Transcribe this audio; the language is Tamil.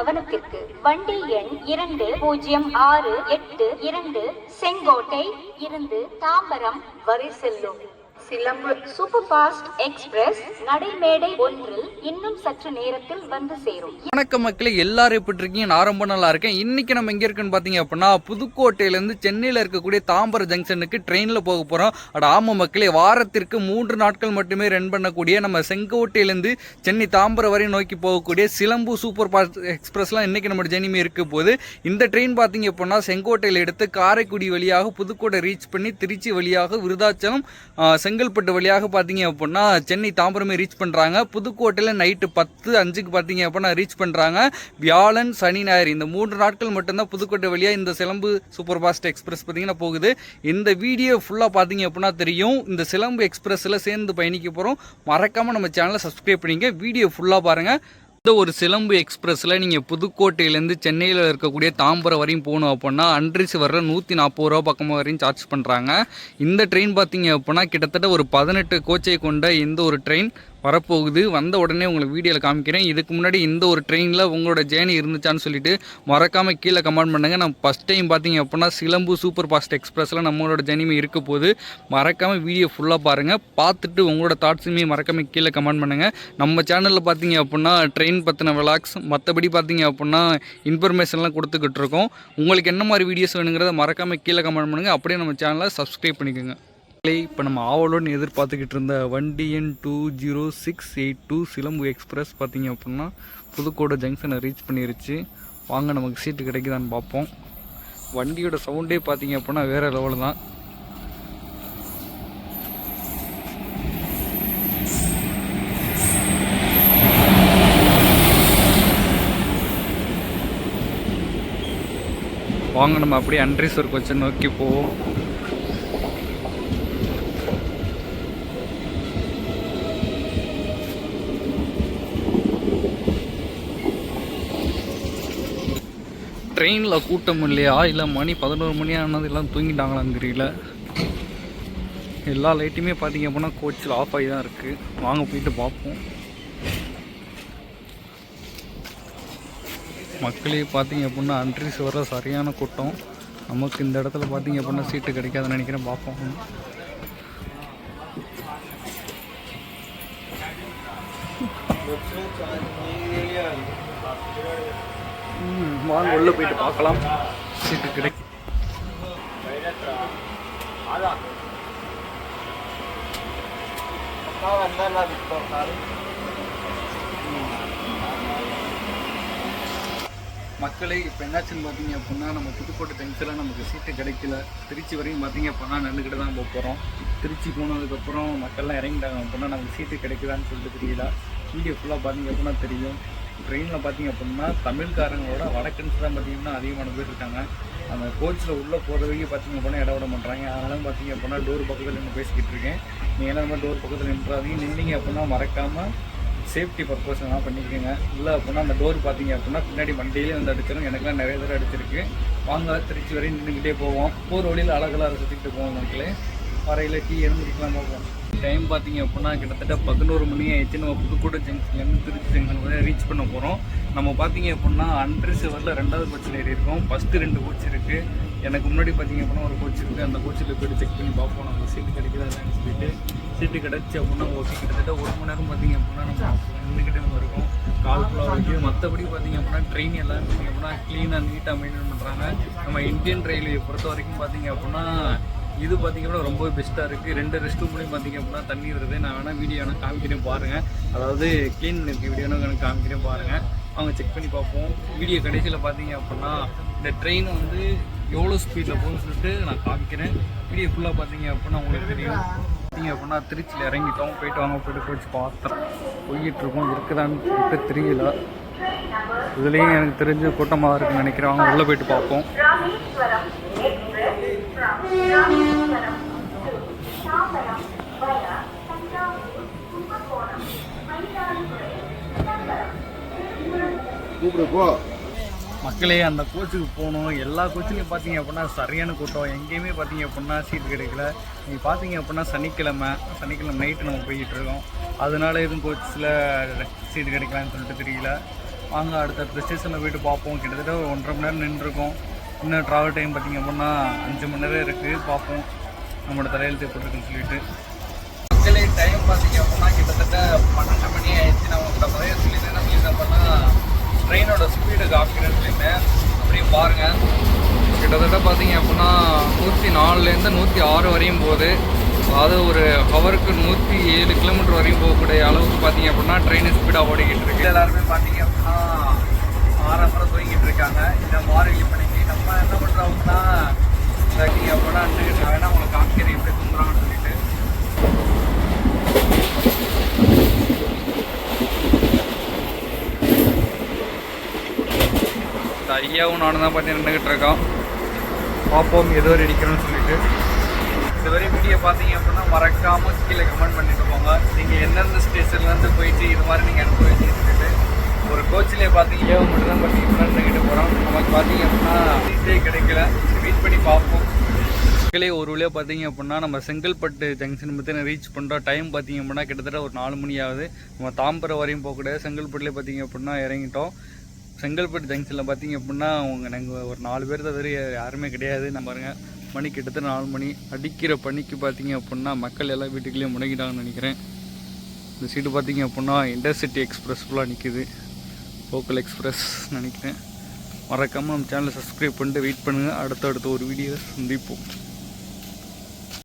கவனத்திற்கு வண்டி எண் 2068 செங்கோட்டை இருந்து தாம்பரம் வரை செல்லும் சிலம்பு சூப்பர் ஃபாஸ்ட் எக்ஸ்பிரஸ் நடைமேடை ஒன்றில் இன்னும் சற்று நேரத்தில் வந்து சேரும். வணக்கம் மக்களே, எல்லாரும் எப்படி இருக்கீங்க? நான் ரொம்ப நல்லா இருக்கேன். இன்னைக்கு நம்ம எங்க இருக்குன்னு பாத்தீங்க அப்படின்னா புதுக்கோட்டையிலேருந்து சென்னையில் இருக்கக்கூடிய தாம்பரம் ஜங்ஷனுக்கு ட்ரெயினில் போக போகிறோம். ஆமா மக்களே, வாரத்திற்கு 3 நாட்கள் மட்டுமே ரன் பண்ணக்கூடிய நம்ம செங்கோட்டையிலேருந்து சென்னை தாம்பரம் வரை நோக்கி போகக்கூடிய சிலம்பு சூப்பர் ஃபாஸ்ட் எக்ஸ்பிரஸ்லாம் இன்னைக்கு நம்ம ஜெர்னிமே இருக்க போது. இந்த ட்ரெயின் பார்த்தீங்க அப்படின்னா செங்கோட்டையில் எடுத்து காரைக்குடி வழியாக புதுக்கோட்டை ரீச் பண்ணி திருச்சி வழியாக விருதாச்சலம் செங்கல்பட்டு வழியாக பார்த்தீங்க அப்படின்னா சென்னை தாம்பரமே ரீச் பண்ணுறாங்க. புதுக்கோட்டையில் நைட்டு 10:05 பார்த்தீங்க அப்படின்னா ரீச் பண்ணுறாங்க. வியாழன் சனி ஞாயிறு இந்த 3 நாட்கள் மட்டும்தான் புதுக்கோட்டை வழியாக இந்த சிலம்பு சூப்பர் ஃபாஸ்ட் எக்ஸ்பிரஸ் பார்த்தீங்கன்னா போகுது. இந்த வீடியோ ஃபுல்லாக பார்த்தீங்க அப்படின்னா தெரியும். இந்த சிலம்பு எக்ஸ்பிரஸில் சேர்ந்து பயணிக்க போகிறோம். மறக்காமல் நம்ம சேனலை சப்ஸ்கிரைப் பண்ணிங்க. வீடியோ ஃபுல்லாக பாருங்கள். ஒரு சிலம்பு எக்ஸ்பிரஸில் நீங்கள் புதுக்கோட்டையிலேருந்து சென்னையில் இருக்கக்கூடிய தாம்பரம் வரையும் போகணும் அப்படின்னா அன்றைக்கு வர 140 ரூபா பக்கமாக வரையும் சார்ஜ் பண்ணுறாங்க. இந்த ட்ரெயின் பார்த்தீங்க அப்படின்னா கிட்டத்தட்ட ஒரு 18 கோச்சை கொண்ட இந்த ஒரு ட்ரெயின் வரப்போகுது. வந்த உடனே உங்களுக்கு வீடியோவில் காமிக்கிறேன். இதுக்கு முன்னாடி இந்த ஒரு ட்ரெயினில் உங்களோட ஜேர்னி இருந்துச்சான்னு சொல்லிட்டு மறக்காமல் கீழே கமெண்ட் பண்ணுங்கள். நம்ம ஃபஸ்ட் டைம் பார்த்தீங்க அப்படின்னா சிலம்பு சூப்பர் ஃபாஸ்ட் எக்ஸ்பிரஸில் நம்மளோட ஜேர்னியுமே இருக்க போது. மறக்காமல் வீடியோ ஃபுல்லாக பாருங்கள். பார்த்துட்டு உங்களோட தாட்ஸுமே மறக்காமல் கீழே கமெண்ட் பண்ணுங்கள். நம்ம சேனலில் பார்த்தீங்க அப்படின்னா ட்ரெயின் பற்றின விளாக்ஸ் மற்றபடி பார்த்தீங்க அப்படின்னா இன்ஃபர்மேஷன்லாம் கொடுத்துக்கிட்டு இருக்கோம். உங்களுக்கு என்ன மாதிரி வீடியோஸ் வேணுங்கிறத மறக்காமல் கீழே கமெண்ட் பண்ணுங்கள். அப்படியே நம்ம சேனலை சப்ஸ்கிரைப் பண்ணிக்கோங்க. இப்போ நம்ம ஆவலோடு எதிர்பார்த்துக்கிட்டு இருந்த வண்டி எண் 20682 சிலம்பு எக்ஸ்பிரஸ் பார்த்தீங்க அப்படின்னா புதுக்கோட்டை ஜங்ஷனை ரீச் பண்ணிருச்சு. வாங்க நமக்கு சீட்டு கிடைக்குதான்னு பார்ப்போம். வண்டியோட சவுண்டே பார்த்தீங்க அப்படின்னா வேறு லெவலில் தான். வாங்க நம்ம அப்படியே அன்ரீஸ்வர் கோச்சை நோக்கி போவோம். ட்ரெயினில் கூட்டம் இல்லையா, இல்லை மணி 11 மணி ஆனது எல்லாம் தூங்கிட்டாங்களான்னு தெரியல. எல்லா லைட்டுமே பார்த்தீங்க அப்படின்னா கோச்சில் ஆஃப் ஆகி தான் இருக்குது. வாங்க போயிட்டு பார்ப்போம். மக்களே பார்த்தீங்க அப்படின்னா அன்ட்ரிஸ் வர சரியான கூட்டம். நமக்கு இந்த இடத்துல பார்த்தீங்க அப்படின்னா சீட்டு கிடைக்காதுன்னு நினைக்கிறேன். பார்ப்போம். வாங்க உள்ள போயிட்டு பார்க்கலாம். சீட்டு கிடைக்கும். மக்களே இப்போ என்னாச்சுன்னு பார்த்தீங்க அப்படின்னா நம்ம புதுக்கோட்டை ஜங்ஷனில் நமக்கு சீட்டு கிடைக்கல. திருச்சி வரையும் பார்த்தீங்க அப்படின்னா நின்றுக்கிட்டு தான் போக போகிறோம். திருச்சி போனதுக்கப்புறம் மக்கள்லாம் இறங்கிட்டாங்க அப்படின்னா நமக்கு சீட்டு கிடைக்குதான்னு சொல்லிட்டு தெரியல. வீடியோ ஃபுல்லாக பார்த்தீங்க அப்படின்னா தெரியும். ட்ரெயினில் பார்த்தீங்க அப்படின்னா தமிழ்காரங்களோட வடக்கன்ஸ் தான் பார்த்தீங்கன்னா அதிகமான பேர் இருக்காங்க. அந்த கோச்சில் உள்ளே போகிறதுக்கு பார்த்தீங்க அப்படின்னா இடம் விட பண்ணுறாங்க. அதனால பார்த்தீங்க அப்படின்னா டோர் பக்கத்தில் நின்று பேசிக்கிட்டு இருக்கேன். நீங்கள் எல்லாருமே டோர் பக்கத்தில் நின்றாதீங்க. நின்றீங்க அப்படின்னா மறக்காமல் சேஃப்டி பர்பஸ் எல்லாம் பண்ணிக்கோங்க. இல்லை அப்படின்னா அந்த டோர் பார்த்தீங்க அப்படின்னா பின்னாடி வண்டியிலே வந்து அடிச்சிடும். எனக்குலாம் நிறைய தடவை அடிச்சிருக்கு. வாங்க திருச்சி வரையும் நின்றுக்கிட்டே போவோம். போகிற வழியில் அழகெல்லாம் சுற்றிக்கிட்டு போவோம். மக்களே வரையில் டீ எழுந்திரிக்கலாம் போவோம். டைம் பார்த்தீங்க அப்படின்னா கிட்டத்தட்ட 11 மணி ஆயிடுச்சு. நம்ம புதுக்கோட்டை ஜங்ஷன்லேருந்து திருச்சி ஜங்ஷன் வரை ரீச் பண்ண போகிறோம். நம்ம பார்த்தீங்க அப்படின்னா அன்ரிசர்வரில் 2வது கோச்சில் ஏறி இருக்கோம். ஃபஸ்ட்டு 2 கோச் இருக்குது. எனக்கு முன்னாடி பார்த்தீங்க அப்படின்னா ஒரு கோச் இருக்குது. அந்த கோச்சில் போய்ட்டு செக் பண்ணி பார்ப்போம் நம்ம சீட்டு கிடைக்குதான்னு சொல்லிட்டு. சீட்டு கிடச்சி அப்படின்னா ஓகே. கிட்டத்தட்ட 1 மணி நேரம் பார்த்தீங்க அப்படின்னா நம்ம நின்றுக்கிட்டே நம்ம இருக்கோம். கால் ஃபுல்லாக இருக்குது. மற்றபடி பார்த்தீங்க அப்படின்னா ட்ரெயின் எல்லாம் பார்த்தீங்க அப்படின்னா க்ளீனாக நீட்டாக மெயின்டைன் பண்ணுறாங்க. நம்ம இந்தியன் ரயில்வே பொறுத்த வரைக்கும் பார்த்தீங்க அப்படின்னா இது பார்த்திங்கன்னா ரொம்ப பெஸ்ட்டாக இருக்குது. 2 ரெஸ்ட் ரூம்லேயும் பார்த்திங்க அப்படின்னா தண்ணி வருது. நான் வேணால் வீடியோ வேணால் காமிக்கிறேன் பாருங்கள். அதாவது க்ளீன் பண்ணியிருக்க வீடியோ எனக்கு காமிக்கிறேன் பாருங்கள். அவங்க செக் பண்ணி பார்ப்போம். வீடியோ கடைசியில் பார்த்தீங்க அப்படின்னா இந்த ட்ரெயின் வந்து எவ்வளோ ஸ்பீடில் போகுதுன்னு சொல்லிட்டு நான் காமிக்கிறேன். வீடியோ ஃபுல்லாக பார்த்தீங்க அப்படின்னா உங்களுக்கு தெரியும். பார்த்தீங்க அப்படின்னா திருச்சியில் இறங்கிட்டோம். போயிட்டு வாங்க போய்ட்டு போயிட்டு பார்த்தோம். போய்கிட்டுருக்கோம். இருக்குதான்னு சொல்லிட்டு தெரியல. இதுலேயும் எனக்கு தெரிஞ்ச கூட்டமாக இருக்குன்னு நினைக்கிறேன். அவங்க உள்ளே போயிட்டு பார்ப்போம். மக்களே அந்த கோச்சுக்கு போகணும். எல்லா கோச்சிலையும் பார்த்தீங்க அப்படின்னா சரியான கூட்டம். எங்கேயுமே பார்த்தீங்க அப்படின்னா சீட்டு கிடைக்கல. நீங்கள் பார்த்தீங்க அப்படின்னா சனிக்கிழமை நைட்டு நம்ம போய்கிட்டு இருக்கோம். அதனால எதுவும் கோச்சில் சீட்டு கிடைக்கலான்னு சொல்லிட்டு தெரியல. வாங்க அடுத்த ஸ்டேஷனில் போய்ட்டு பார்ப்போம். கிட்டத்தட்ட ஒரு 1.5 மணி நேரம் நின்றுருக்கோம். இன்னும் ட்ராவல் டைம் பார்த்திங்க அப்படின்னா 5 மணி நேரம் இருக்குது. பார்ப்போம் நம்மளோட தலையெழுத்து போட்டிருக்குன்னு சொல்லிட்டு. மக்களே டைம் பார்த்திங்க அப்படின்னா கிட்டத்தட்ட 12 மணி ஆயிடுச்சு. நான் உங்களை நிறைய சொல்லியிருந்தேன். என்ன சொல்லியிருந்தேன் அப்படின்னா ட்ரெயினோட ஸ்பீடு காமிக்கிறேன்னு சொல்லியிருந்தேன். அப்படியே பாருங்கள், கிட்டத்தட்ட பார்த்திங்க அப்படின்னா 104லேருந்து 106 வரையும் போகுது. அதாவது ஒரு ஹவருக்கு 107 கிலோமீட்டர் வரையும் போகக்கூடிய அளவுக்கு பார்த்திங்க அப்படின்னா ட்ரெயின் ஸ்பீடாக ஓடிக்கிட்டு இருக்கு. எல்லாருமே பார்த்திங்க அப்படின்னா ஆரம்பரம் தூங்கிட்டு இருக்காங்க. இந்த மார்கழி பணிக்கு நம்ம என்ன பண்ணுறோம் அப்படின்னா பார்த்திங்க அப்படின்னா நான் வேணால் உங்களுக்கு காமிக்கிறேன் எப்படி தூங்குறாங்கன்னு சொல்லிட்டு. ஐயாவும் நானும் தான் பார்த்து நின்றுக்கிட்டு இருக்கோம். பார்ப்போம் எது வரை அடிக்கிறோன்னு சொல்லிட்டு. இதுவரை வீடியோ பார்த்தீங்க அப்படின்னா மறக்காமல் கீழே கமெண்ட் பண்ணிட்டு போங்க. நீங்கள் எந்தெந்த ஸ்டேஷன்லேருந்து போயிட்டு இது மாதிரி நீங்கள் அனுபவிச்சுன்னு சொல்லிட்டு. ஒரு கோச்சிலே பார்த்தீங்க ஏன் மட்டும் தான் பார்த்தீங்கன்னா நின்றுக்கிட்டு போகிறோம். நமக்கு பார்த்தீங்க அப்படின்னா சீட்டே கிடைக்கல. வெயிட் பண்ணி பார்ப்போம். மக்களே ஒரு வழியாக பார்த்தீங்க அப்படின்னா நம்ம செங்கல்பட்டு ஜங்ஷன் பற்றி ரீச் பண்ணுறோம். டைம் பார்த்தீங்க அப்படின்னா கிட்டத்தட்ட ஒரு 4 மணி ஆகுது. நம்ம தாம்பரம் வரையும் போகக்கூடாது. செங்கல்பட்டுலேயே பார்த்தீங்க அப்படின்னா இறங்கிட்டோம். செங்கல்பட்டு ஜங்ஷனில் பார்த்தீங்க அப்படின்னா நாங்கள் ஒரு 4 பேர் தவிர யாருமே கிடையாது. நம்ம பாருங்க மணி கிட்டத்தட்ட 4 மணி. அடிக்கிற பணிக்கு பார்த்தீங்க அப்படின்னா மக்கள் எல்லாம் வீட்டுக்குள்ளேயே முடங்கிட்டாங்கன்னு நினைக்கிறேன். இந்த சீட்டு பார்த்தீங்க அப்படின்னா இன்டர்சிட்டி எக்ஸ்பிரஸ் ஃபுல்லாக நிற்கிது. லோக்கல் எக்ஸ்பிரஸ் நினைக்கிறேன். மறக்காமல் நம்ம சேனலை சப்ஸ்கிரைப் பண்ணிட்டு வெயிட் பண்ணுங்கள். அடுத்த ஒரு வீடியோ சந்திப்போம்.